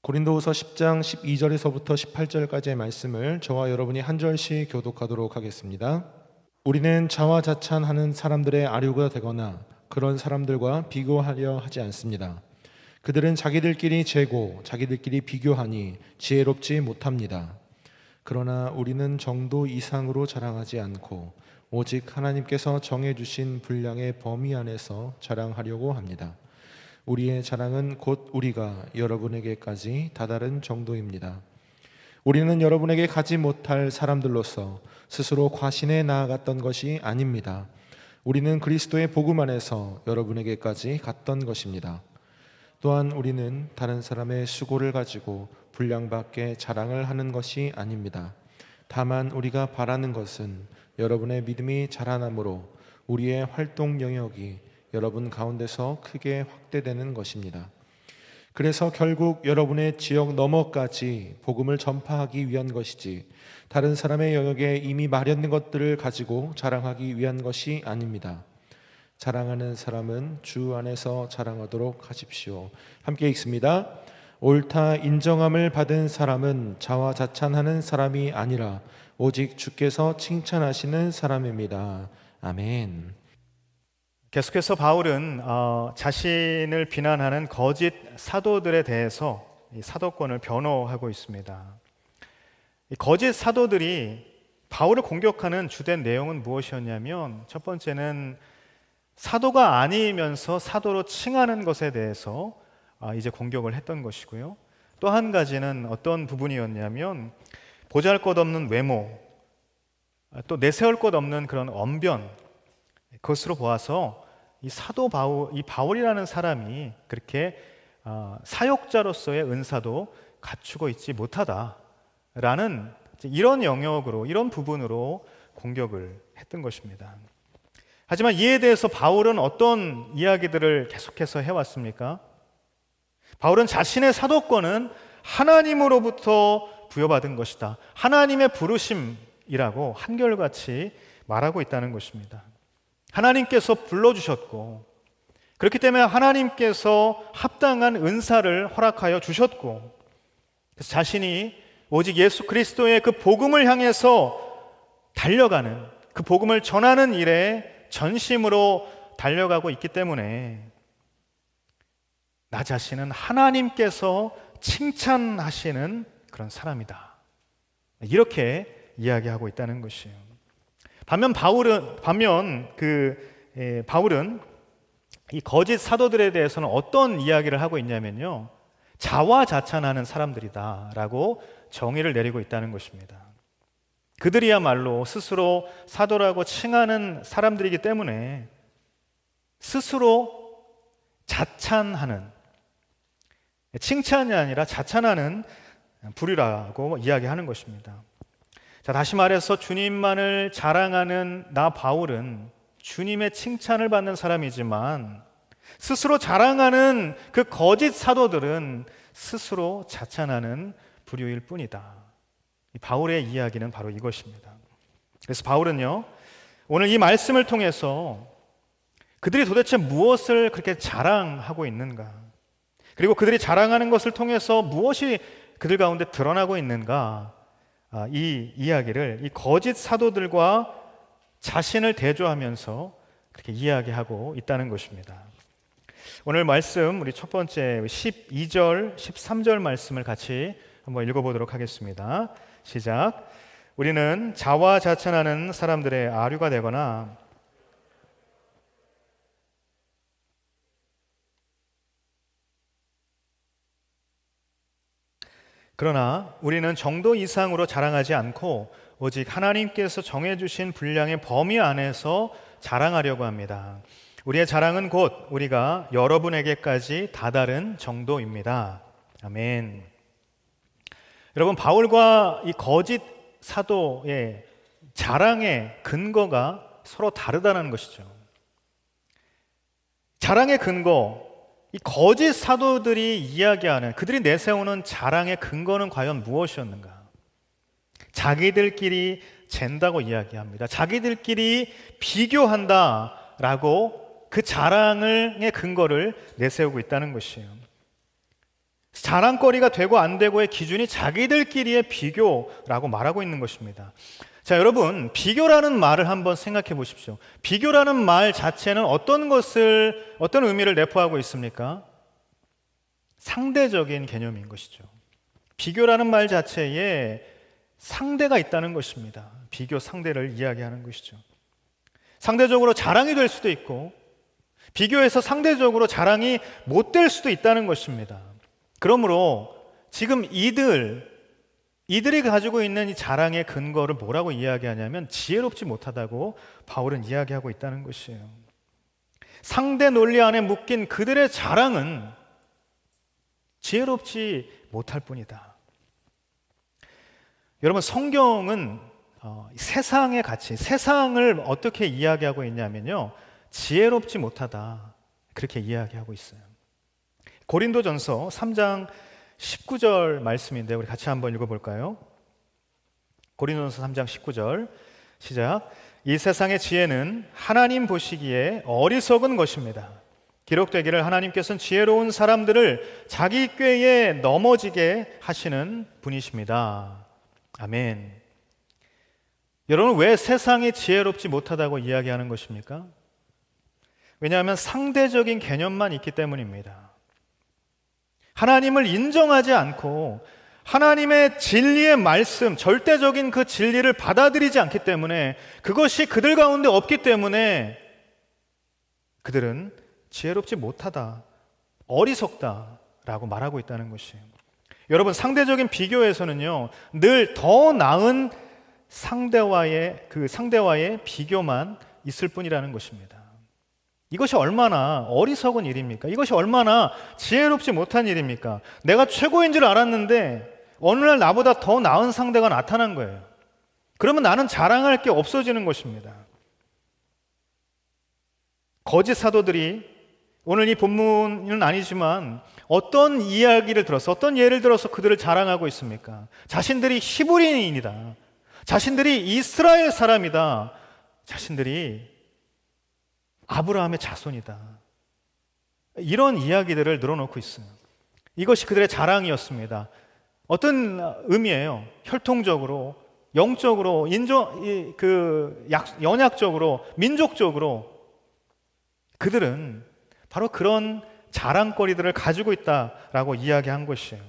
고린도후서 10장 12절에서부터 18절까지의 말씀을 저와 여러분이 한 절씩 교독하도록 하겠습니다. 우리는 자화자찬하는 사람들의 아류가 되거나 그런 사람들과 비교하려 하지 않습니다. 그들은 자기들끼리 재고 자기들끼리 비교하니 지혜롭지 못합니다. 그러나 우리는 정도 이상으로 자랑하지 않고 오직 하나님께서 정해주신 분량의 범위 안에서 자랑하려고 합니다. 우리의 자랑은 곧 우리가 여러분에게까지 다다른 정도입니다. 우리는 여러분에게 가지 못할 사람들로서 스스로 과신에 나아갔던 것이 아닙니다. 우리는 그리스도의 복음 안에서 여러분에게까지 갔던 것입니다. 또한 우리는 다른 사람의 수고를 가지고 분량밖에 자랑을 하는 것이 아닙니다. 다만 우리가 바라는 것은 여러분의 믿음이 자라남으로 우리의 활동 영역이 여러분 가운데서 크게 확대되는 것입니다. 그래서 결국 여러분의 지역 너머까지 복음을 전파하기 위한 것이지 다른 사람의 영역에 이미 마련된 것들을 가지고 자랑하기 위한 것이 아닙니다. 자랑하는 사람은 주 안에서 자랑하도록 하십시오. 함께 읽습니다. 옳다 인정함을 받은 사람은 자화자찬하는 사람이 아니라 오직 주께서 칭찬하시는 사람입니다. 아멘. 계속해서 바울은 자신을 비난하는 거짓 사도들에 대해서 이 사도권을 변호하고 있습니다. 이 거짓 사도들이 바울을 공격하는 주된 내용은 무엇이었냐면, 첫 번째는 사도가 아니면서 사도로 칭하는 것에 대해서 이제 공격을 했던 것이고요. 또 한 가지는 어떤 부분이었냐면, 보잘것없는 외모, 또 내세울 것 없는 그런 언변, 그것으로 보아서 이 사도 바울이라는 사람이 그렇게 사역자로서의 은사도 갖추고 있지 못하다라는 이런 영역으로, 이런 부분으로 공격을 했던 것입니다. 하지만 이에 대해서 바울은 어떤 이야기들을 계속해서 해왔습니까? 바울은 자신의 사도권은 하나님으로부터 부여받은 것이다, 하나님의 부르심이라고 한결같이 말하고 있다는 것입니다. 하나님께서 불러주셨고, 그렇기 때문에 하나님께서 합당한 은사를 허락하여 주셨고, 그래서 자신이 오직 예수 그리스도의 그 복음을 향해서 달려가는, 그 복음을 전하는 일에 전심으로 달려가고 있기 때문에 나 자신은 하나님께서 칭찬하시는 그런 사람이다, 이렇게 이야기하고 있다는 것이에요. 반면 바울은 이 거짓 사도들에 대해서는 어떤 이야기를 하고 있냐면요, 자화자찬하는 사람들이다라고 정의를 내리고 있다는 것입니다. 그들이야말로 스스로 사도라고 칭하는 사람들이기 때문에 스스로 자찬하는, 칭찬이 아니라 자찬하는 부류라고 이야기하는 것입니다. 자, 다시 말해서 주님만을 자랑하는 나 바울은 주님의 칭찬을 받는 사람이지만, 스스로 자랑하는 그 거짓 사도들은 스스로 자찬하는 부류일 뿐이다. 이 바울의 이야기는 바로 이것입니다. 그래서 바울은요, 오늘 이 말씀을 통해서 그들이 도대체 무엇을 그렇게 자랑하고 있는가, 그리고 그들이 자랑하는 것을 통해서 무엇이 그들 가운데 드러나고 있는가, 이 이야기를 이 거짓 사도들과 자신을 대조하면서 그렇게 이야기하고 있다는 것입니다. 오늘 말씀, 우리 첫 번째 12절, 13절 말씀을 같이 한번 읽어보도록 하겠습니다. 시작. 우리는 자화자찬하는 사람들의 아류가 되거나 그러나 우리는 정도 이상으로 자랑하지 않고 오직 하나님께서 정해주신 분량의 범위 안에서 자랑하려고 합니다. 우리의 자랑은 곧 우리가 여러분에게까지 다다른 정도입니다. 아멘. 여러분, 바울과 이 거짓 사도의 자랑의 근거가 서로 다르다는 것이죠. 자랑의 근거, 이 거짓 사도들이 이야기하는, 그들이 내세우는 자랑의 근거는 과연 무엇이었는가? 자기들끼리 잰다고 이야기합니다. 자기들끼리 비교한다라고 그 자랑의 근거를 내세우고 있다는 것이에요. 자랑거리가 되고 안 되고의 기준이 자기들끼리의 비교라고 말하고 있는 것입니다. 자, 여러분, 비교라는 말을 한번 생각해 보십시오. 비교라는 말 자체는 어떤 의미를 내포하고 있습니까? 상대적인 개념인 것이죠. 비교라는 말 자체에 상대가 있다는 것입니다. 비교 상대를 이야기하는 것이죠. 상대적으로 자랑이 될 수도 있고, 비교해서 상대적으로 자랑이 못 될 수도 있다는 것입니다. 그러므로 지금 이들이 가지고 있는 이 자랑의 근거를 뭐라고 이야기하냐면 지혜롭지 못하다고 바울은 이야기하고 있다는 것이에요. 상대 논리 안에 묶인 그들의 자랑은 지혜롭지 못할 뿐이다. 여러분, 성경은 세상의 가치, 세상을 어떻게 이야기하고 있냐면요, 지혜롭지 못하다, 그렇게 이야기하고 있어요. 고린도전서 3장 19절 말씀인데 우리 같이 한번 읽어볼까요? 고린도전서 3장 19절 시작. 이 세상의 지혜는 하나님 보시기에 어리석은 것입니다. 기록되기를 하나님께서는 지혜로운 사람들을 자기 꾀에 넘어지게 하시는 분이십니다. 아멘. 여러분, 왜 세상이 지혜롭지 못하다고 이야기하는 것입니까? 왜냐하면 상대적인 개념만 있기 때문입니다. 하나님을 인정하지 않고 하나님의 진리의 말씀, 절대적인 그 진리를 받아들이지 않기 때문에, 그것이 그들 가운데 없기 때문에 그들은 지혜롭지 못하다, 어리석다라고 말하고 있다는 것이에요. 여러분, 상대적인 비교에서는요, 늘 더 나은 상대와의 비교만 있을 뿐이라는 것입니다. 이것이 얼마나 어리석은 일입니까? 이것이 얼마나 지혜롭지 못한 일입니까? 내가 최고인 줄 알았는데 어느 날 나보다 더 나은 상대가 나타난 거예요. 그러면 나는 자랑할 게 없어지는 것입니다. 거짓 사도들이 오늘 이 본문은 아니지만 어떤 이야기를 들어서, 어떤 예를 들어서 그들을 자랑하고 있습니까? 자신들이 히브리인이다, 자신들이 이스라엘 사람이다, 자신들이 아브라함의 자손이다, 이런 이야기들을 늘어놓고 있어요. 이것이 그들의 자랑이었습니다. 어떤 의미예요? 혈통적으로, 영적으로, 연약적으로, 민족적으로 그들은 바로 그런 자랑거리들을 가지고 있다라고 이야기한 것이에요.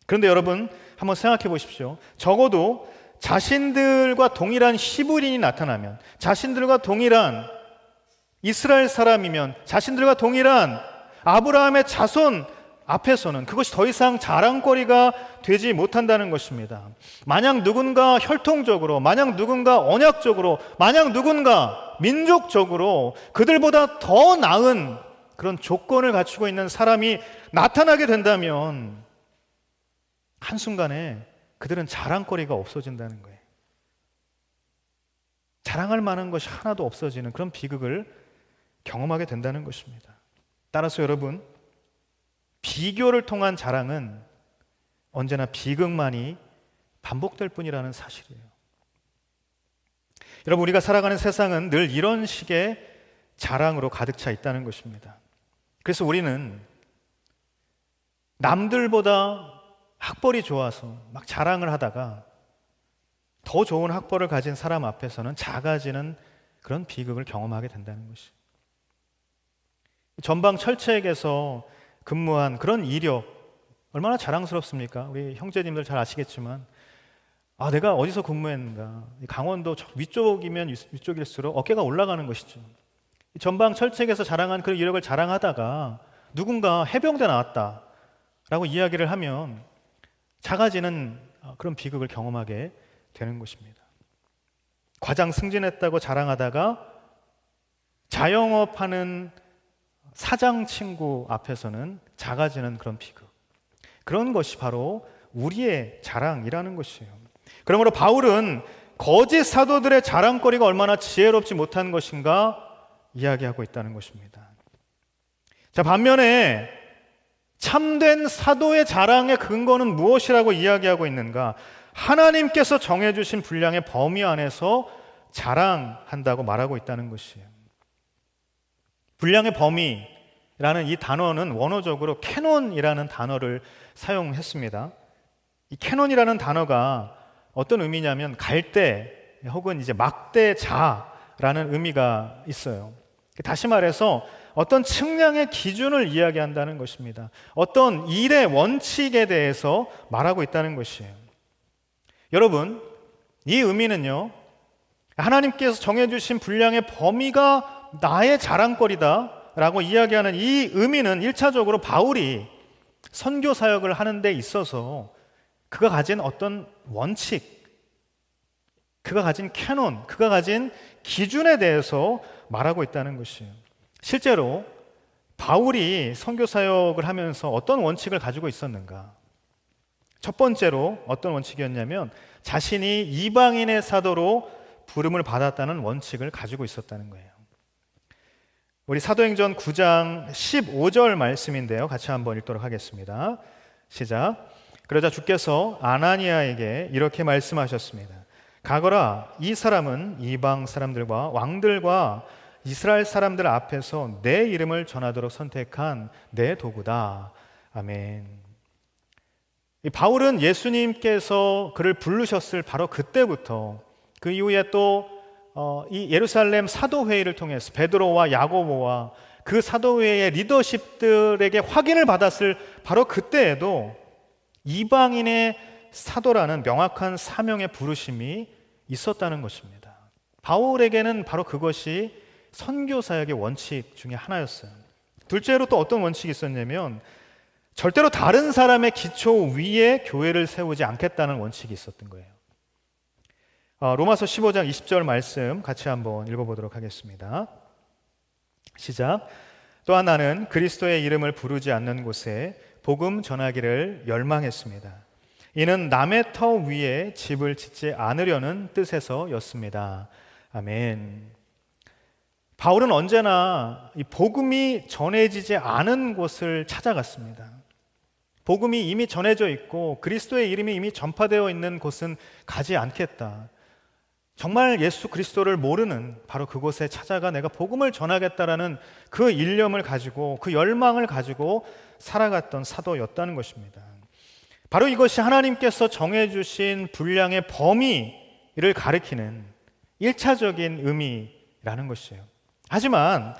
그런데 여러분, 한번 생각해 보십시오. 적어도 자신들과 동일한 히브리인이 나타나면, 자신들과 동일한 이스라엘 사람이면, 자신들과 동일한 아브라함의 자손 앞에서는 그것이 더 이상 자랑거리가 되지 못한다는 것입니다. 만약 누군가 혈통적으로, 만약 누군가 언약적으로, 만약 누군가 민족적으로 그들보다 더 나은 그런 조건을 갖추고 있는 사람이 나타나게 된다면 한순간에 그들은 자랑거리가 없어진다는 거예요. 자랑할 만한 것이 하나도 없어지는 그런 비극을 경험하게 된다는 것입니다. 따라서 여러분, 비교를 통한 자랑은 언제나 비극만이 반복될 뿐이라는 사실이에요. 여러분, 우리가 살아가는 세상은 늘 이런 식의 자랑으로 가득 차 있다는 것입니다. 그래서 우리는 남들보다 학벌이 좋아서 막 자랑을 하다가 더 좋은 학벌을 가진 사람 앞에서는 작아지는 그런 비극을 경험하게 된다는 것이에요. 전방 철책에서 근무한 그런 이력, 얼마나 자랑스럽습니까? 우리 형제님들 잘 아시겠지만, 내가 어디서 근무했는가, 강원도 위쪽이면 위쪽일수록 어깨가 올라가는 것이죠. 전방 철책에서 자랑한 그 이력을 자랑하다가 누군가 해병대 나왔다라고 이야기를 하면 작아지는 그런 비극을 경험하게 되는 것입니다. 과장 승진했다고 자랑하다가 자영업하는 사장 친구 앞에서는 작아지는 그런 비극, 그런 것이 바로 우리의 자랑이라는 것이에요. 그러므로 바울은 거짓 사도들의 자랑거리가 얼마나 지혜롭지 못한 것인가 이야기하고 있다는 것입니다. 자, 반면에 참된 사도의 자랑의 근거는 무엇이라고 이야기하고 있는가? 하나님께서 정해주신 분량의 범위 안에서 자랑한다고 말하고 있다는 것이에요. 분량의 범위, 이 단어는 원어적으로 캐논이라는 단어를 사용했습니다. 이 캐논이라는 단어가 어떤 의미냐면 갈대 혹은 이제 막대자라는 의미가 있어요. 다시 말해서 어떤 측량의 기준을 이야기한다는 것입니다. 어떤 일의 원칙에 대해서 말하고 있다는 것이에요. 여러분, 이 의미는요, 하나님께서 정해주신 분량의 범위가 나의 자랑거리다 라고 이야기하는 이 의미는 1차적으로 바울이 선교 사역을 하는 데 있어서 그가 가진 어떤 원칙, 그가 가진 캐논, 그가 가진 기준에 대해서 말하고 있다는 것이에요. 실제로 바울이 선교 사역을 하면서 어떤 원칙을 가지고 있었는가? 첫 번째로 어떤 원칙이었냐면 자신이 이방인의 사도로 부름을 받았다는 원칙을 가지고 있었다는 거예요. 우리 사도행전 9장 15절 말씀인데요. 같이 한번 읽도록 하겠습니다. 시작. 그러자 주께서 아나니아에게 이렇게 말씀하셨습니다. 가거라, 이 사람은 이방 사람들과 왕들과 이스라엘 사람들 앞에서 내 이름을 전하도록 선택한 내 도구다. 아멘. 이 바울은 예수님께서 그를 부르셨을 바로 그때부터 그 이후에 또 이 예루살렘 사도회의를 통해서 베드로와 야고보와 그 사도회의 리더십들에게 확인을 받았을 바로 그때에도 이방인의 사도라는 명확한 사명의 부르심이 있었다는 것입니다. 바울에게는 바로 그것이 선교 사역의 원칙 중에 하나였어요. 둘째로 또 어떤 원칙이 있었냐면 절대로 다른 사람의 기초 위에 교회를 세우지 않겠다는 원칙이 있었던 거예요. 로마서 15장 20절 말씀 같이 한번 읽어보도록 하겠습니다. 시작. 또한 나는 그리스도의 이름을 부르지 않는 곳에 복음 전하기를 열망했습니다. 이는 남의 터 위에 집을 짓지 않으려는 뜻에서였습니다. 아멘. 바울은 언제나 이 복음이 전해지지 않은 곳을 찾아갔습니다. 복음이 이미 전해져 있고 그리스도의 이름이 이미 전파되어 있는 곳은 가지 않겠다. 정말 예수 그리스도를 모르는 바로 그곳에 찾아가 내가 복음을 전하겠다라는 그 일념을 가지고 그 열망을 가지고 살아갔던 사도였다는 것입니다. 바로 이것이 하나님께서 정해주신 분량의 범위를 가리키는 1차적인 의미라는 것이에요. 하지만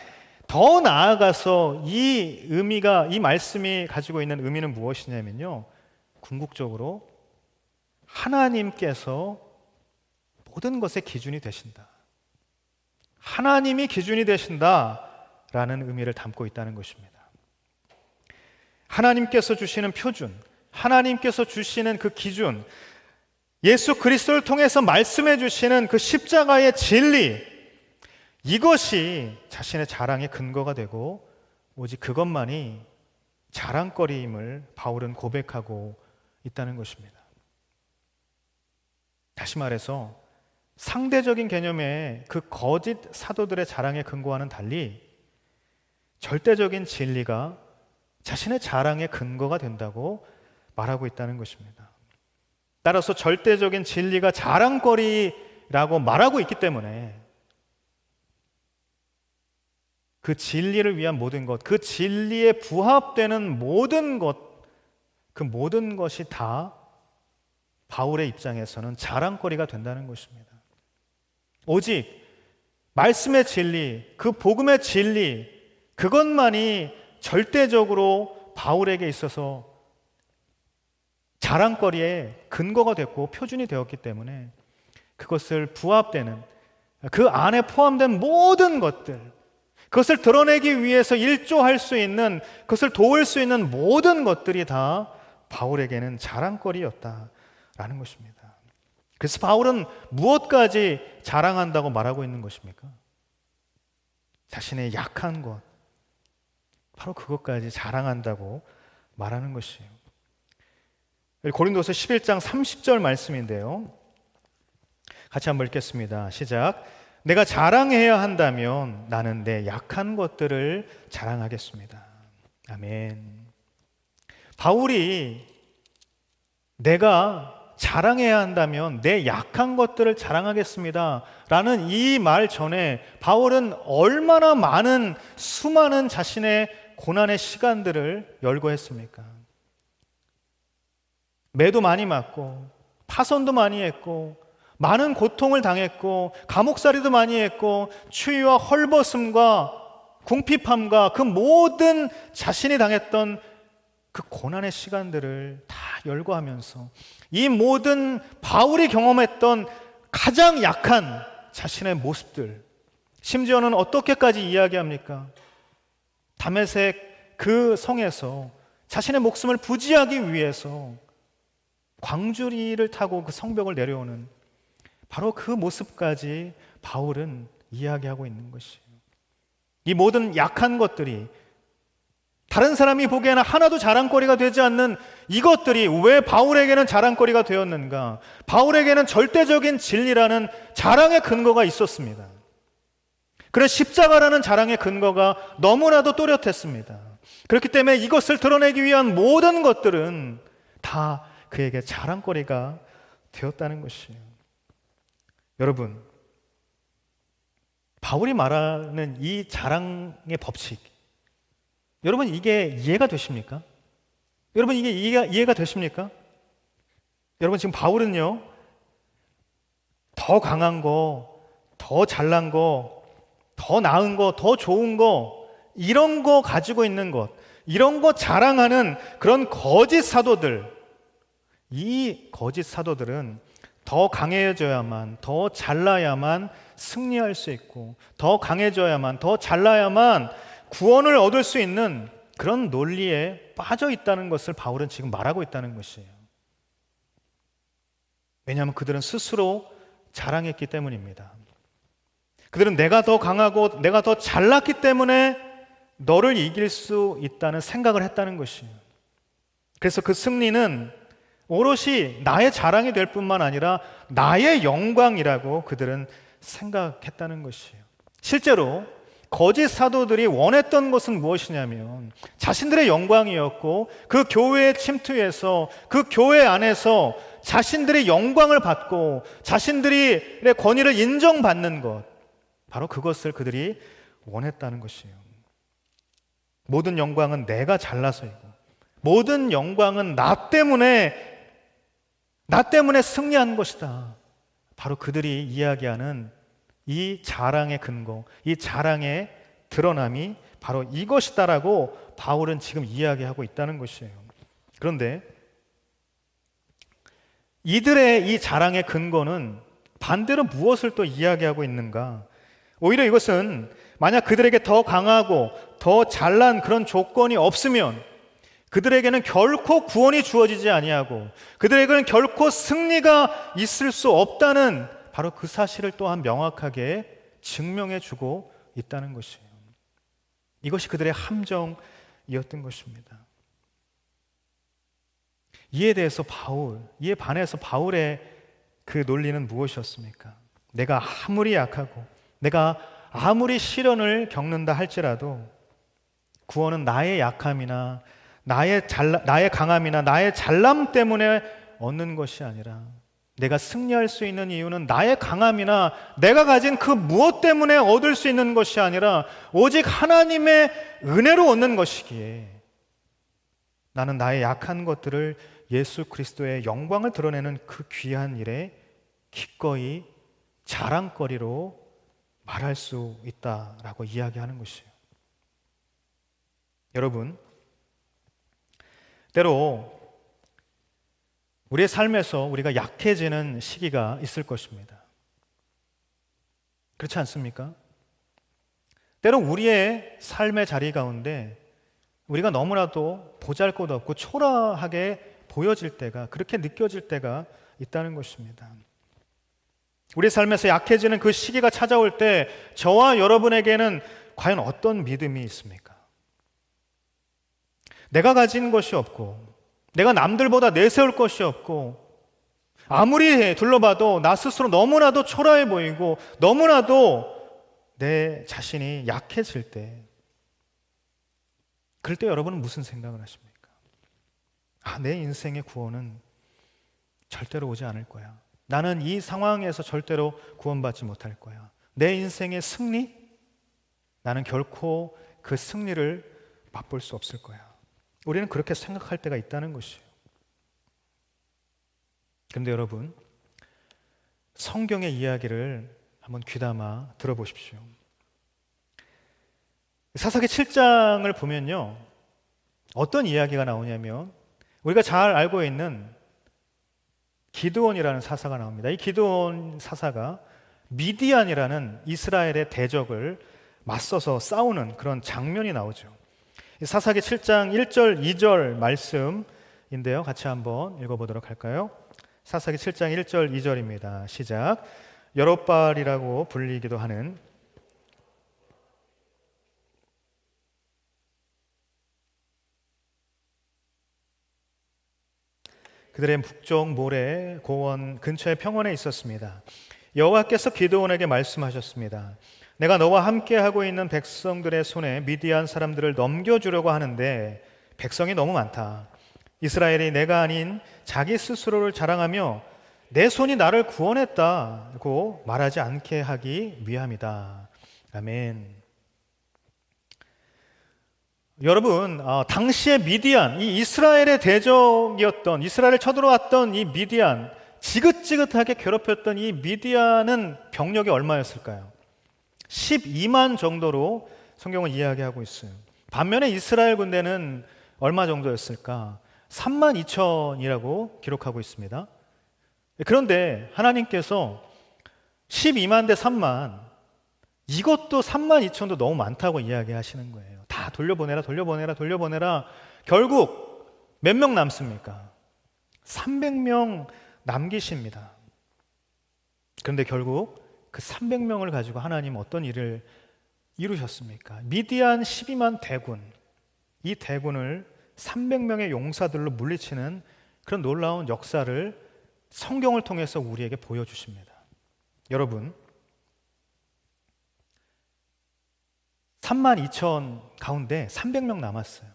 더 나아가서 이 의미가, 이 말씀이 가지고 있는 의미는 무엇이냐면요, 궁극적으로 하나님께서 모든 것의 기준이 되신다. 하나님이 기준이 되신다라는 의미를 담고 있다는 것입니다. 하나님께서 주시는 표준, 하나님께서 주시는 그 기준, 예수 그리스도를 통해서 말씀해 주시는 그 십자가의 진리, 이것이 자신의 자랑의 근거가 되고 오직 그것만이 자랑거리임을 바울은 고백하고 있다는 것입니다. 다시 말해서 상대적인 개념의 그 거짓 사도들의 자랑의 근거와는 달리 절대적인 진리가 자신의 자랑의 근거가 된다고 말하고 있다는 것입니다. 따라서 절대적인 진리가 자랑거리라고 말하고 있기 때문에 그 진리를 위한 모든 것, 그 진리에 부합되는 모든 것, 그 모든 것이 다 바울의 입장에서는 자랑거리가 된다는 것입니다. 오직 말씀의 진리, 그 복음의 진리, 그것만이 절대적으로 바울에게 있어서 자랑거리의 근거가 됐고 표준이 되었기 때문에 그것을 부합되는, 그 안에 포함된 모든 것들, 그것을 드러내기 위해서 일조할 수 있는, 그것을 도울 수 있는 모든 것들이 다 바울에게는 자랑거리였다라는 것입니다. 그래서 바울은 무엇까지 자랑한다고 말하고 있는 것입니까? 자신의 약한 것, 바로 그것까지 자랑한다고 말하는 것이에요. 고린도서 11장 30절 말씀인데요, 같이 한번 읽겠습니다. 시작. 내가 자랑해야 한다면 나는 내 약한 것들을 자랑하겠습니다. 아멘. 바울이 내가 자랑해야 한다면 내 약한 것들을 자랑하겠습니다 라는 이 말 전에 바울은 얼마나 많은 수많은 자신의 고난의 시간들을 열거했습니까? 매도 많이 맞고 파손도 많이 했고 많은 고통을 당했고 감옥살이도 많이 했고 추위와 헐벗음과 궁핍함과 그 모든 자신이 당했던 그 고난의 시간들을 다 열거하면서 이 모든 바울이 경험했던 가장 약한 자신의 모습들, 심지어는 어떻게까지 이야기합니까? 다메섹 그 성에서 자신의 목숨을 부지하기 위해서 광주리를 타고 그 성벽을 내려오는 바로 그 모습까지 바울은 이야기하고 있는 것이에요. 이 모든 약한 것들이 다른 사람이 보기에는 하나도 자랑거리가 되지 않는 이것들이 왜 바울에게는 자랑거리가 되었는가? 바울에게는 절대적인 진리라는 자랑의 근거가 있었습니다. 그래서 십자가라는 자랑의 근거가 너무나도 또렷했습니다. 그렇기 때문에 이것을 드러내기 위한 모든 것들은 다 그에게 자랑거리가 되었다는 것이에요. 여러분, 바울이 말하는 이 자랑의 법칙, 여러분 이게 이해가 되십니까? 여러분 이게 이해가 되십니까? 여러분 지금 바울은요, 더 강한 거, 더 잘난 거, 더 나은 거, 더 좋은 거, 이런 거 가지고 있는 것, 이런 거 자랑하는 그런 거짓 사도들, 이 거짓 사도들은 더 강해져야만, 더 잘나야만 승리할 수 있고, 더 강해져야만, 더 잘나야만 구원을 얻을 수 있는 그런 논리에 빠져 있다는 것을 바울은 지금 말하고 있다는 것이에요. 왜냐하면 그들은 스스로 자랑했기 때문입니다. 그들은 내가 더 강하고 내가 더 잘났기 때문에 너를 이길 수 있다는 생각을 했다는 것이에요. 그래서 그 승리는 오롯이 나의 자랑이 될 뿐만 아니라 나의 영광이라고 그들은 생각했다는 것이에요. 실제로 거짓 사도들이 원했던 것은 무엇이냐면 자신들의 영광이었고, 그 교회에 침투해서 그 교회 안에서 자신들의 영광을 받고 자신들의 권위를 인정받는 것, 바로 그것을 그들이 원했다는 것이에요. 모든 영광은 내가 잘나서이고, 모든 영광은 나 때문에 승리한 것이다. 바로 그들이 이야기하는 이 자랑의 근거, 이 자랑의 드러남이 바로 이것이다라고 바울은 지금 이야기하고 있다는 것이에요. 그런데 이들의 이 자랑의 근거는 반대로 무엇을 또 이야기하고 있는가? 오히려 이것은 만약 그들에게 더 강하고 더 잘난 그런 조건이 없으면 그들에게는 결코 구원이 주어지지 아니하고 그들에게는 결코 승리가 있을 수 없다는 바로 그 사실을 또한 명확하게 증명해 주고 있다는 것이에요. 이것이 그들의 함정이었던 것입니다. 이에 반해서 바울의 그 논리는 무엇이었습니까? 내가 아무리 약하고 내가 아무리 시련을 겪는다 할지라도 구원은 나의 약함이나 나의 강함이나 나의 잘남 때문에 얻는 것이 아니라, 내가 승리할 수 있는 이유는 나의 강함이나 내가 가진 그 무엇 때문에 얻을 수 있는 것이 아니라 오직 하나님의 은혜로 얻는 것이기에 나는 나의 약한 것들을 예수 그리스도의 영광을 드러내는 그 귀한 일에 기꺼이 자랑거리로 말할 수 있다라고 이야기하는 것이에요. 여러분, 때로 우리의 삶에서 우리가 약해지는 시기가 있을 것입니다. 그렇지 않습니까? 때로 우리의 삶의 자리 가운데 우리가 너무나도 보잘것없고 초라하게 보여질 때가, 그렇게 느껴질 때가 있다는 것입니다. 우리의 삶에서 약해지는 그 시기가 찾아올 때 저와 여러분에게는 과연 어떤 믿음이 있습니까? 내가 가진 것이 없고, 내가 남들보다 내세울 것이 없고, 아무리 둘러봐도 나 스스로 너무나도 초라해 보이고 너무나도 내 자신이 약해질 때, 그럴 때 여러분은 무슨 생각을 하십니까? 내 인생의 구원은 절대로 오지 않을 거야. 나는 이 상황에서 절대로 구원받지 못할 거야. 내 인생의 승리? 나는 결코 그 승리를 맛볼 수 없을 거야. 우리는 그렇게 생각할 때가 있다는 것이에요. 그런데 여러분, 성경의 이야기를 한번 귀담아 들어보십시오. 사사기 7장을 보면요, 어떤 이야기가 나오냐면 우리가 잘 알고 있는 기드온이라는 사사가 나옵니다. 이 기드온 사사가 미디안이라는 이스라엘의 대적을 맞서서 싸우는 그런 장면이 나오죠. 사사기 7장 1절 2절 말씀인데요, 같이 한번 읽어보도록 할까요? 사사기 7장 1절 2절입니다. 시작. 여롯바알이라고 불리기도 하는 그들의 북쪽 모래 고원 근처의 평원에 있었습니다. 여호와께서 기드온에게 말씀하셨습니다. 내가 너와 함께 하고 있는 백성들의 손에 미디안 사람들을 넘겨주려고 하는데 백성이 너무 많다. 이스라엘이 내가 아닌 자기 스스로를 자랑하며 내 손이 나를 구원했다고 말하지 않게 하기 위함이다. 아멘. 여러분, 당시의 미디안, 이 이스라엘의 대적이었던, 이스라엘을 쳐들어왔던 이 미디안, 지긋지긋하게 괴롭혔던 이 미디안은 병력이 얼마였을까요? 12만 정도로 성경은 이야기하고 있어요. 반면에 이스라엘 군대는 얼마 정도였을까? 3만 2천이라고 기록하고 있습니다. 그런데 하나님께서 12만 대 3만, 이것도 3만 2천도 너무 많다고 이야기하시는 거예요. 다 돌려보내라. 결국 몇 명 남습니까? 300명 남기십니다. 그런데 결국 그 300명을 가지고 하나님 어떤 일을 이루셨습니까? 미디안 12만 대군, 이 대군을 300명의 용사들로 물리치는 그런 놀라운 역사를 성경을 통해서 우리에게 보여주십니다. 여러분, 3만 2천 가운데 300명 남았어요.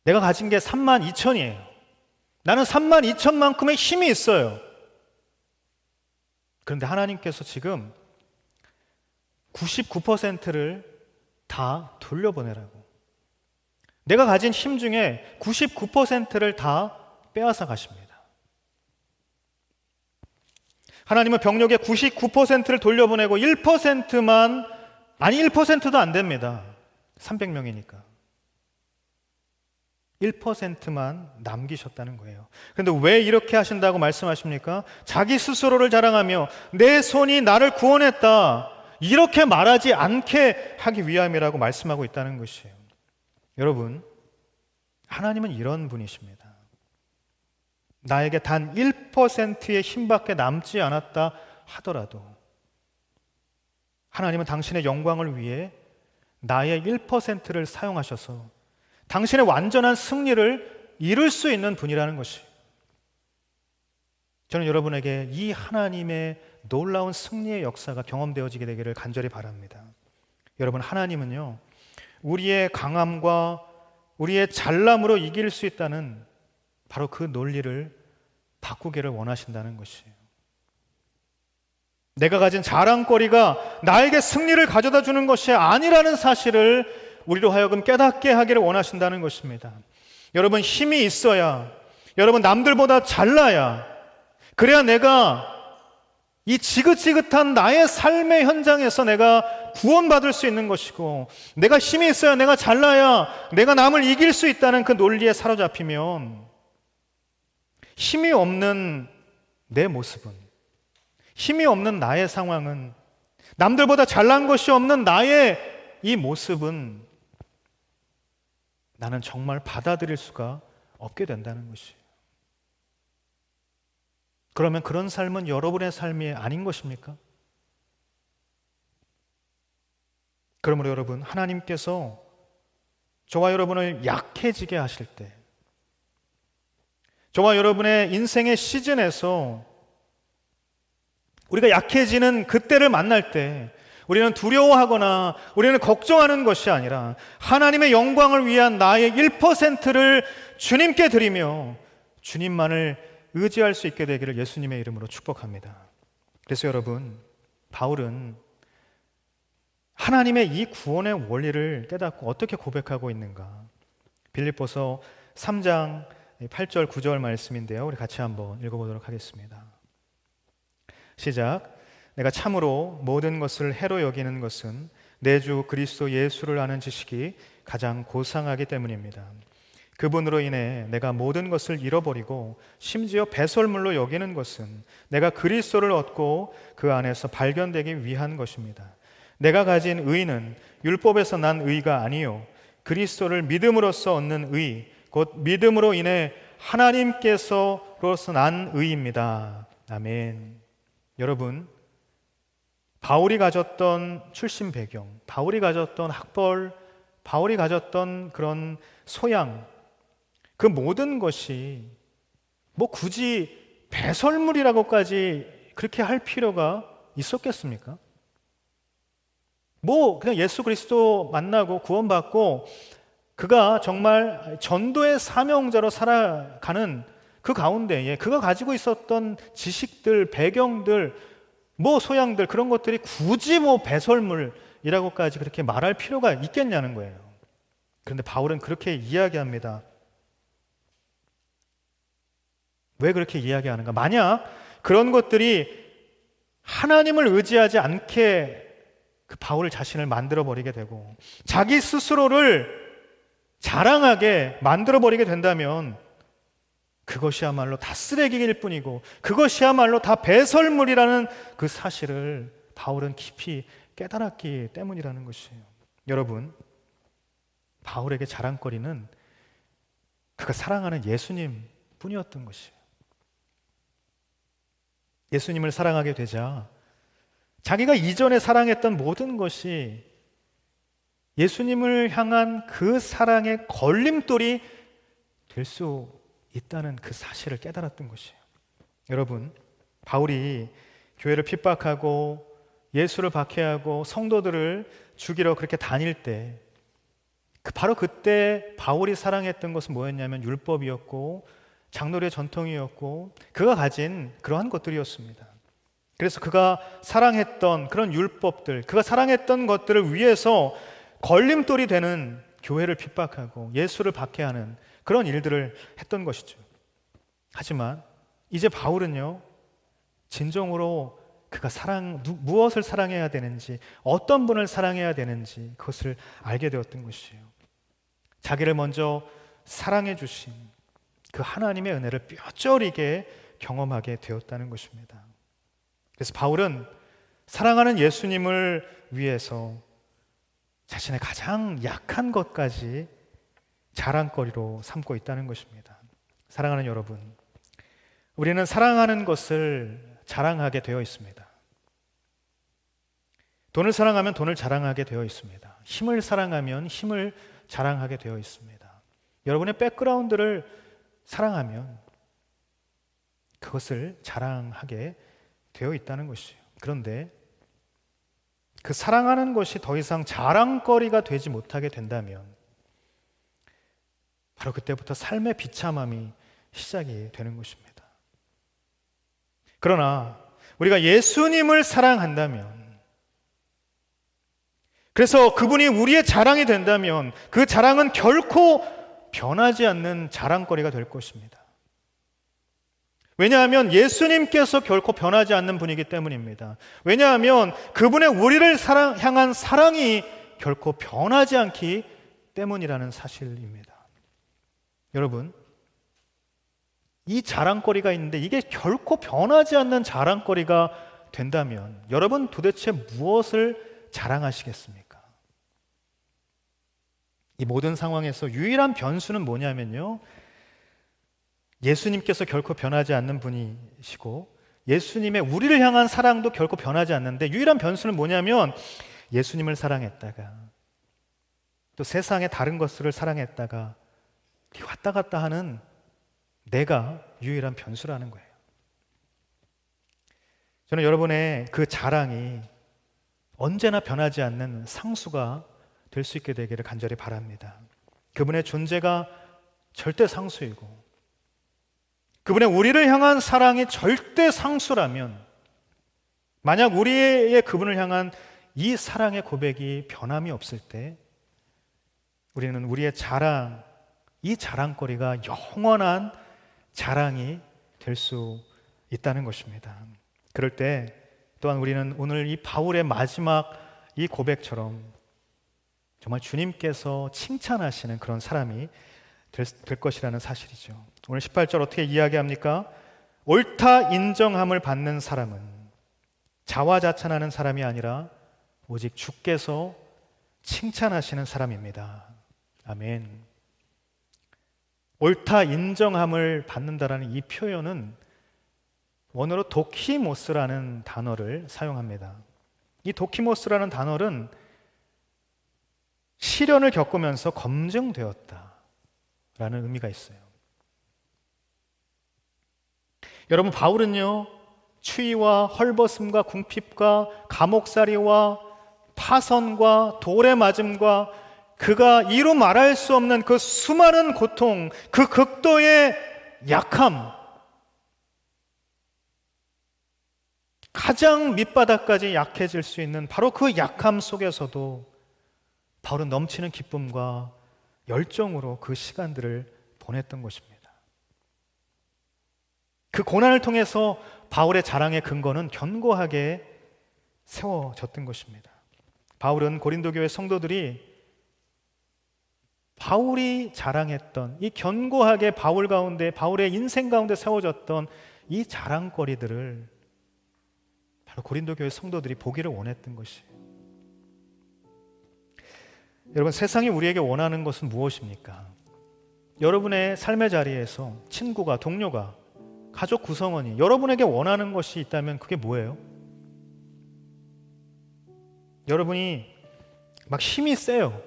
내가 가진 게 3만 2천이에요. 나는 3만 2천만큼의 힘이 있어요. 그런데 하나님께서 지금 99%를 다 돌려보내라고. 내가 가진 힘 중에 99%를 다 빼앗아 가십니다. 하나님은 병력의 99%를 돌려보내고 1%만, 아니 1%도 안 됩니다. 300명이니까. 1%만 남기셨다는 거예요. 그런데 왜 이렇게 하신다고 말씀하십니까? 자기 스스로를 자랑하며 내 손이 나를 구원했다, 이렇게 말하지 않게 하기 위함이라고 말씀하고 있다는 것이에요. 여러분, 하나님은 이런 분이십니다. 나에게 단 1%의 힘밖에 남지 않았다 하더라도 하나님은 당신의 영광을 위해 나의 1%를 사용하셔서 당신의 완전한 승리를 이룰 수 있는 분이라는 것이에요. 저는 여러분에게 이 하나님의 놀라운 승리의 역사가 경험되어지게 되기를 간절히 바랍니다. 여러분, 하나님은요, 우리의 강함과 우리의 잘남으로 이길 수 있다는 바로 그 논리를 바꾸기를 원하신다는 것이에요. 내가 가진 자랑거리가 나에게 승리를 가져다 주는 것이 아니라는 사실을 우리로 하여금 깨닫게 하기를 원하신다는 것입니다. 여러분, 힘이 있어야, 여러분 남들보다 잘나야, 그래야 내가 이 지긋지긋한 나의 삶의 현장에서 내가 구원받을 수 있는 것이고, 내가 힘이 있어야, 내가 잘나야 내가 남을 이길 수 있다는 그 논리에 사로잡히면 힘이 없는 내 모습은, 힘이 없는 나의 상황은, 남들보다 잘난 것이 없는 나의 이 모습은 나는 정말 받아들일 수가 없게 된다는 것이에요. 그러면 그런 삶은 여러분의 삶이 아닌 것입니까? 그러므로 여러분, 하나님께서 저와 여러분을 약해지게 하실 때, 저와 여러분의 인생의 시즌에서 우리가 약해지는 그때를 만날 때 우리는 두려워하거나 우리는 걱정하는 것이 아니라 하나님의 영광을 위한 나의 1%를 주님께 드리며 주님만을 의지할 수 있게 되기를 예수님의 이름으로 축복합니다. 그래서 여러분, 바울은 하나님의 이 구원의 원리를 깨닫고 어떻게 고백하고 있는가? 빌립보서 3장 8절 9절 말씀인데요. 우리 같이 한번 읽어보도록 하겠습니다. 시작. 내가 참으로 모든 것을 해로 여기는 것은 내 주 그리스도 예수를 아는 지식이 가장 고상하기 때문입니다. 그분으로 인해 내가 모든 것을 잃어버리고 심지어 배설물로 여기는 것은 내가 그리스도를 얻고 그 안에서 발견되기 위한 것입니다. 내가 가진 의는 율법에서 난 의가 아니요 그리스도를 믿음으로써 얻는 의, 곧 믿음으로 인해 하나님께서로서 난 의입니다. 아멘. 여러분, 바울이 가졌던 출신 배경, 바울이 가졌던 학벌, 바울이 가졌던 그런 소양, 그 모든 것이 뭐 굳이 배설물이라고까지 그렇게 할 필요가 있었겠습니까? 뭐 그냥 예수 그리스도 만나고 구원받고 그가 정말 전도의 사명자로 살아가는 그 가운데에 그가 가지고 있었던 지식들, 배경들, 뭐 소양들 그런 것들이 굳이 뭐 배설물이라고까지 그렇게 말할 필요가 있겠냐는 거예요. 그런데 바울은 그렇게 이야기합니다. 왜 그렇게 이야기하는가? 만약 그런 것들이 하나님을 의지하지 않게 그 바울 자신을 만들어버리게 되고 자기 스스로를 자랑하게 만들어버리게 된다면 그것이야말로 다 쓰레기일 뿐이고 그것이야말로 다 배설물이라는 그 사실을 바울은 깊이 깨달았기 때문이라는 것이에요. 여러분, 바울에게 자랑거리는 그가 사랑하는 예수님 뿐이었던 것이에요. 예수님을 사랑하게 되자 자기가 이전에 사랑했던 모든 것이 예수님을 향한 그 사랑의 걸림돌이 될 수 있다는 그 사실을 깨달았던 것이에요. 여러분, 바울이 교회를 핍박하고 예수를 박해하고 성도들을 죽이러 그렇게 다닐 때 바로 그때 바울이 사랑했던 것은 뭐였냐면 율법이었고 장로의 전통이었고 그가 가진 그러한 것들이었습니다. 그래서 그가 사랑했던 그런 율법들, 그가 사랑했던 것들을 위해서 걸림돌이 되는 교회를 핍박하고 예수를 박해하는 그런 일들을 했던 것이죠. 하지만 이제 바울은요, 진정으로 그가 무엇을 사랑해야 되는지, 어떤 분을 사랑해야 되는지 그것을 알게 되었던 것이에요. 자기를 먼저 사랑해 주신 그 하나님의 은혜를 뼈저리게 경험하게 되었다는 것입니다. 그래서 바울은 사랑하는 예수님을 위해서 자신의 가장 약한 것까지 자랑거리로 삼고 있다는 것입니다. 사랑하는 여러분, 우리는 사랑하는 것을 자랑하게 되어 있습니다. 돈을 사랑하면 돈을 자랑하게 되어 있습니다. 힘을 사랑하면 힘을 자랑하게 되어 있습니다. 여러분의 백그라운드를 사랑하면 그것을 자랑하게 되어 있다는 것이에요. 그런데 그 사랑하는 것이 더 이상 자랑거리가 되지 못하게 된다면 바로 그때부터 삶의 비참함이 시작이 되는 것입니다. 그러나 우리가 예수님을 사랑한다면, 그래서 그분이 우리의 자랑이 된다면 그 자랑은 결코 변하지 않는 자랑거리가 될 것입니다. 왜냐하면 예수님께서 결코 변하지 않는 분이기 때문입니다. 왜냐하면 그분의 우리를 향한 사랑이 결코 변하지 않기 때문이라는 사실입니다. 여러분, 이 자랑거리가 있는데 이게 결코 변하지 않는 자랑거리가 된다면 여러분 도대체 무엇을 자랑하시겠습니까? 이 모든 상황에서 유일한 변수는 뭐냐면요, 예수님께서 결코 변하지 않는 분이시고 예수님의 우리를 향한 사랑도 결코 변하지 않는데 유일한 변수는 뭐냐면 예수님을 사랑했다가 또 세상의 다른 것들을 사랑했다가 왔다 갔다 하는 내가 유일한 변수라는 거예요. 저는 여러분의 그 자랑이 언제나 변하지 않는 상수가 될 수 있게 되기를 간절히 바랍니다. 그분의 존재가 절대 상수이고 그분의 우리를 향한 사랑이 절대 상수라면, 만약 우리의 그분을 향한 이 사랑의 고백이 변함이 없을 때 우리는 우리의 자랑, 이 자랑거리가 영원한 자랑이 될 수 있다는 것입니다. 그럴 때 또한 우리는 오늘 이 바울의 마지막 이 고백처럼 정말 주님께서 칭찬하시는 그런 사람이 될 것이라는 사실이죠. 오늘 18절 어떻게 이야기합니까? 옳다 인정함을 받는 사람은 자화자찬하는 사람이 아니라 오직 주께서 칭찬하시는 사람입니다. 아멘. 옳다 인정함을 받는다라는 이 표현은 원어로 도키모스라는 단어를 사용합니다. 이 도키모스라는 단어는 시련을 겪으면서 검증되었다라는 의미가 있어요. 여러분, 바울은요, 추위와 헐벗음과 궁핍과 감옥살이와 파선과 돌에 맞음과 그가 이루 말할 수 없는 그 수많은 고통, 그 극도의 약함, 가장 밑바닥까지 약해질 수 있는 바로 그 약함 속에서도 바울은 넘치는 기쁨과 열정으로 그 시간들을 보냈던 것입니다. 그 고난을 통해서 바울의 자랑의 근거는 견고하게 세워졌던 것입니다. 바울은 고린도 교회 성도들이 바울이 자랑했던 이 견고하게 바울 가운데, 바울의 인생 가운데 세워졌던 이 자랑거리들을 바로 고린도 교회 성도들이 보기를 원했던 것이에요. 여러분, 세상이 우리에게 원하는 것은 무엇입니까? 여러분의 삶의 자리에서 친구가, 동료가, 가족 구성원이 여러분에게 원하는 것이 있다면 그게 뭐예요? 여러분이 막 힘이 세요.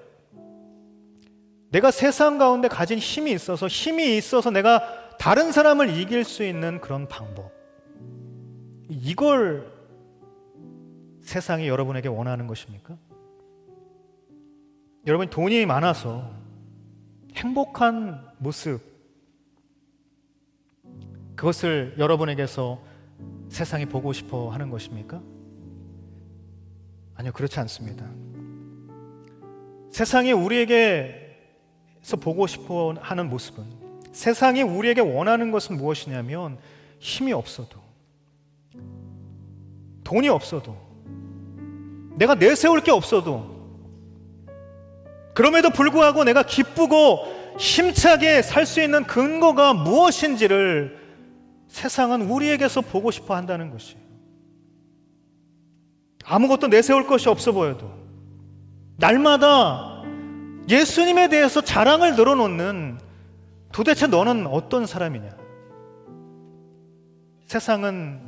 내가 세상 가운데 가진 힘이 있어서 내가 다른 사람을 이길 수 있는 그런 방법, 이걸 세상이 여러분에게 원하는 것입니까? 여러분이 돈이 많아서 행복한 모습, 그것을 여러분에게서 세상이 보고 싶어 하는 것입니까? 아니요, 그렇지 않습니다. 세상이 우리에게서 보고 싶어 하는 모습은, 세상이 우리에게 원하는 것은 무엇이냐면 힘이 없어도, 돈이 없어도, 내가 내세울 게 없어도, 그럼에도 불구하고 내가 기쁘고 힘차게 살 수 있는 근거가 무엇인지를 세상은 우리에게서 보고 싶어 한다는 것이에요. 아무것도 내세울 것이 없어 보여도 날마다 예수님에 대해서 자랑을 늘어놓는, 도대체 너는 어떤 사람이냐? 세상은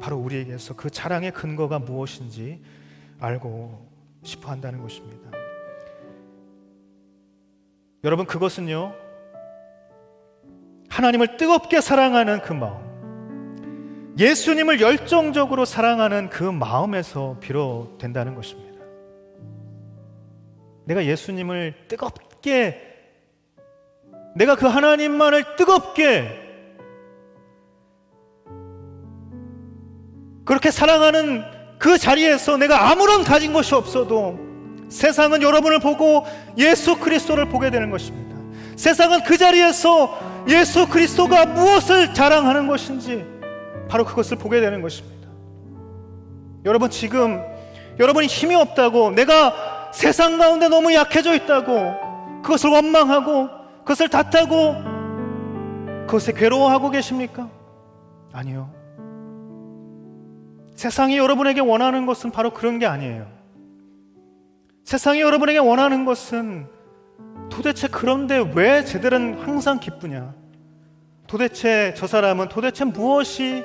바로 우리에게서 그 자랑의 근거가 무엇인지 알고 싶어 한다는 것입니다. 여러분, 그것은요, 하나님을 뜨겁게 사랑하는 그 마음, 예수님을 열정적으로 사랑하는 그 마음에서 비롯된다는 것입니다. 내가 예수님을 뜨겁게, 내가 그 하나님만을 뜨겁게 그렇게 사랑하는 그 자리에서 내가 아무런 가진 것이 없어도 세상은 여러분을 보고 예수 그리스도를 보게 되는 것입니다. 세상은 그 자리에서 예수 그리스도가 무엇을 자랑하는 것인지 바로 그것을 보게 되는 것입니다. 여러분, 지금 여러분이 힘이 없다고, 내가 세상 가운데 너무 약해져 있다고 그것을 원망하고 그것을 탓하고 그것에 괴로워하고 계십니까? 아니요. 세상이 여러분에게 원하는 것은 바로 그런 게 아니에요. 세상이 여러분에게 원하는 것은 도대체 그런데 왜 쟤들은 항상 기쁘냐? 도대체 저 사람은 도대체 무엇이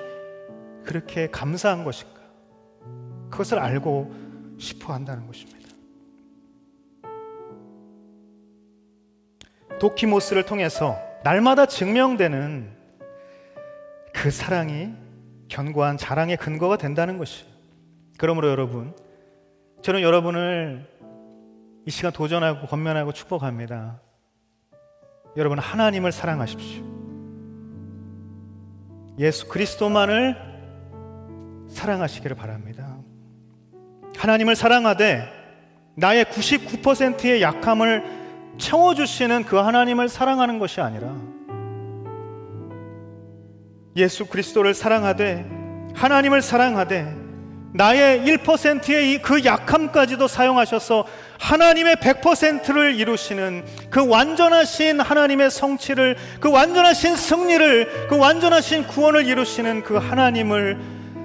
그렇게 감사한 것인가? 그것을 알고 싶어 한다는 것입니다. 도키모스를 통해서 날마다 증명되는 그 사랑이 견고한 자랑의 근거가 된다는 것이에요. 그러므로 여러분, 저는 여러분을 이 시간 도전하고 권면하고 축복합니다. 여러분, 하나님을 사랑하십시오. 예수 그리스도만을 사랑하시기를 바랍니다. 하나님을 사랑하되 나의 99%의 약함을 채워주시는 그 하나님을 사랑하는 것이 아니라 예수 그리스도를 사랑하되 하나님을 사랑하되 나의 1%의 그 약함까지도 사용하셔서 하나님의 100%를 이루시는 그 완전하신 하나님의 성취를, 그 완전하신 승리를, 그 완전하신 구원을 이루시는 그 하나님을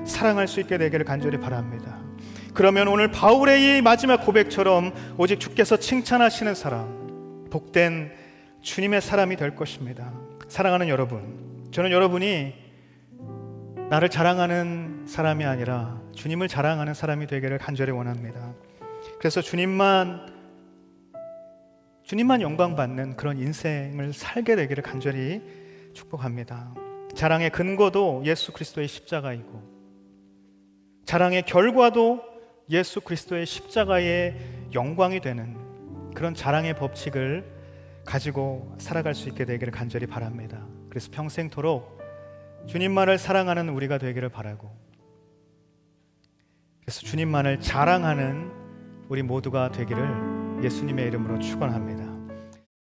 사랑할 수 있게 되기를 간절히 바랍니다. 그러면 오늘 바울의 이 마지막 고백처럼 오직 주께서 칭찬하시는 사람, 복된 주님의 사람이 될 것입니다. 사랑하는 여러분, 저는 여러분이 나를 자랑하는 사람이 아니라 주님을 자랑하는 사람이 되기를 간절히 원합니다. 그래서 주님만 영광 받는 그런 인생을 살게 되기를 간절히 축복합니다. 자랑의 근거도 예수 그리스도의 십자가이고 자랑의 결과도 예수 그리스도의 십자가의 영광이 되는 그런 자랑의 법칙을 가지고 살아갈 수 있게 되기를 간절히 바랍니다. 그래서 평생토록 주님만을 사랑하는 우리가 되기를 바라고, 그래서 주님만을 자랑하는 우리 모두가 되기를 예수님의 이름으로 축원합니다.